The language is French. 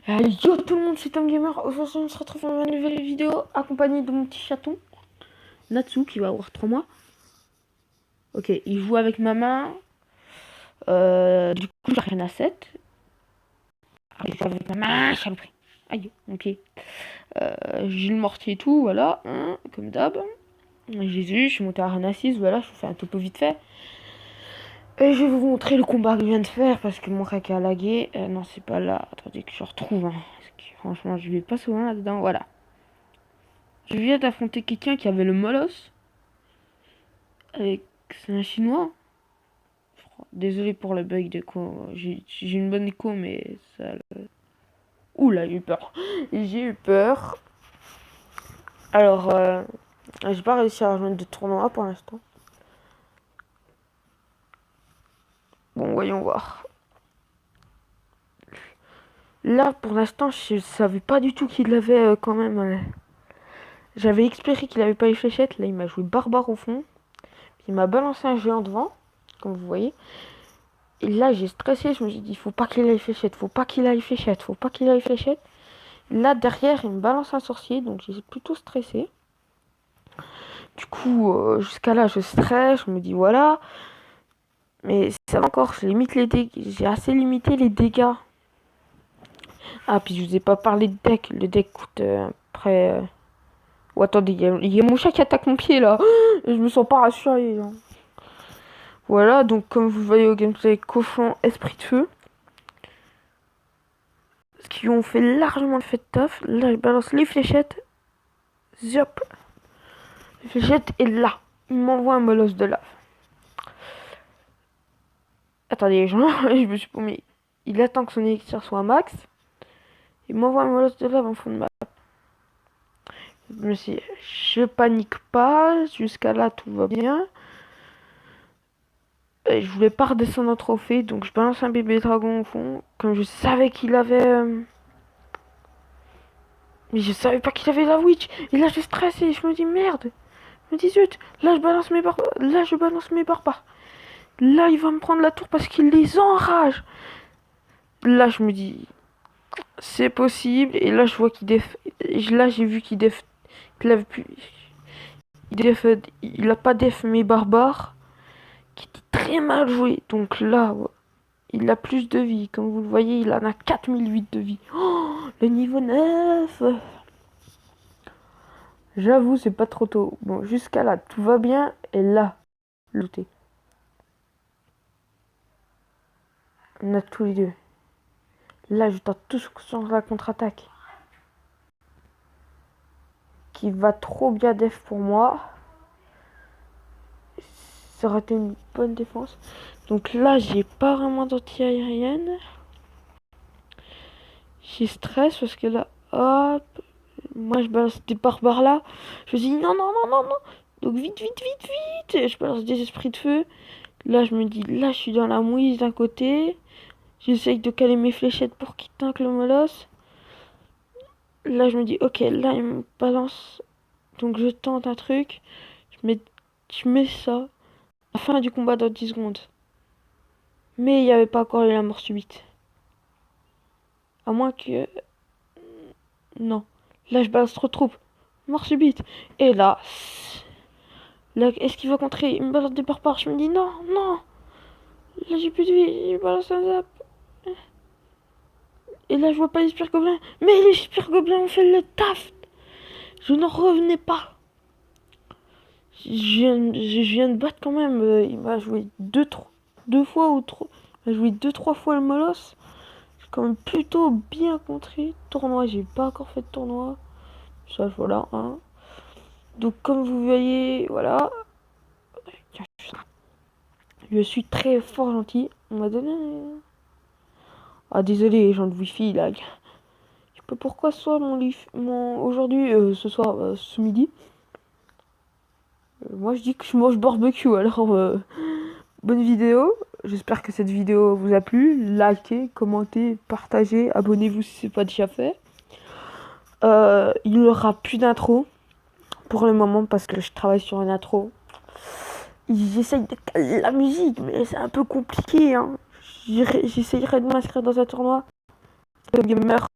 Yo tout le monde, c'est Tom Gamer. Aujourd'hui, on se retrouve dans une nouvelle vidéo accompagné de mon petit chaton Natsu qui va avoir 3 mois. Ok, il joue avec ma main. Du coup, j'ai rien à 7. Il joue avec ma main, j'ai pris. Aïe, mon pied. J'ai le mortier et tout, voilà, hein, comme d'hab. Jésus, je suis monté à Arena 6, voilà, je vous fais un topo vite fait. Et je vais vous montrer le combat que je viens de faire parce que mon rack a lagué. Non, c'est pas là. Attendez que je retrouve. Hein, parce que, franchement, je vais pas souvent là-dedans. Voilà. Je viens d'affronter quelqu'un qui avait le molosse. Avec... C'est un chinois. Désolé pour le bug de co. J'ai une bonne écho, mais ça. Ouh là, j'ai eu peur. J'ai eu peur. Alors, j'ai pas réussi à rejoindre de tournoi pour l'instant. Bon, voyons voir. Là, pour l'instant, je savais pas du tout qu'il avait quand même. J'avais espéré qu'il avait pas les fléchettes. Là, il m'a joué barbare au fond. Il m'a balancé un géant devant, comme vous voyez. Et là, j'ai stressé. Je me suis dit, faut pas qu'il ait les fléchettes, faut pas qu'il ait les fléchettes, faut pas qu'il ait les fléchettes. Là, derrière, il me balance un sorcier, donc j'ai plutôt stressé. Du coup, jusqu'à là, je stresse. Je me dis, voilà. Mais ça va encore, je limite les dégâts. J'ai assez limité les dégâts. Ah, puis je vous ai pas parlé de deck. Le deck coûte près. Oh, attendez, il y a mon chat qui attaque mon pied là. Je me sens pas rassurée. Hein. Voilà, donc comme vous le voyez au gameplay, cochon, esprit de feu. Ce qui ont fait largement le fait de taf. Là, je balance les fléchettes. Zop. Les fléchettes, et là, il m'envoie un molosse de lave. Attendez, je me suis promis. Il attend que son élixir soit max. Il m'envoie un molosse de lave en fond de map. Je panique pas. Jusqu'à là, tout va bien. Et je voulais pas redescendre en trophée, donc je balance un bébé dragon au fond. Comme je savais qu'il avait. Mais je savais pas qu'il avait la witch. Et là, je stresse et je me dis merde. Je me dis zut. Là, je balance mes barbares. Là, je balance mes barbares. Là, il va me prendre la tour parce qu'il les enrage. Là, je me dis c'est possible. Et là, je vois qu'il def. Là, j'ai vu qu'il def. Qu'il avait pu. Il a pas def mes barbares. Qui était très mal joué. Donc là, ouais, il a plus de vie. Comme vous le voyez, il en a 4008 de vie. Oh, le niveau 9. J'avoue, c'est pas trop tôt. Bon, jusqu'à là, tout va bien. Et là, looté. On a tous les deux. Là, je tente tout sur la contre-attaque. Qui va trop bien def pour moi. Ça aurait été une bonne défense. Donc là, j'ai pas vraiment d'anti-aérienne. J'ai stress parce que là, hop. Moi, je balance des barbares là. Je me dis non, non, non, non, non. Donc vite, vite, vite, vite. Je balance des esprits de feu. Là, je me dis, là, je suis dans la mouise d'un côté. J'essaye de caler mes fléchettes pour qu'il tanque le molosse. Là, je me dis, ok, là, il me balance. Donc, je tente un truc. Je mets ça. La fin du combat dans 10 secondes. Mais il n'y avait pas encore eu la mort subite. À moins que... Non. Là, je balance trop de troupes. Mort subite. Et là... Là, est-ce qu'il va contrer? Il me balance des barbares. Je me dis, non, non. Là, j'ai plus de vie. Il me balance un zap. Et là, je vois pas les spires gobelins. Mais les spires gobelins ont fait le taf. Je n'en revenais pas. Je viens de battre quand même. Il m'a joué deux fois ou trois. Il m'a joué 2-3 fois le molosse. J'ai quand même plutôt bien contré. Tournoi, j'ai pas encore fait de tournoi. Ça, voilà. Hein. Donc, comme vous voyez, voilà. Je suis très fort gentil. On m'a donné. Ah, désolé, les gens de Wi-Fi, là. Je sais pas pourquoi ce soir, aujourd'hui, ce soir, ce midi. Moi, je dis que je mange barbecue. Alors, bonne vidéo. J'espère que cette vidéo vous a plu. Likez, commentez, partagez, abonnez-vous si c'est pas déjà fait. Il n'y aura plus d'intro pour le moment parce que je travaille sur une intro. J'essaye de caler la musique, mais c'est un peu compliqué. Hein. J'essayerai de m'inscrire dans un tournoi. Gamer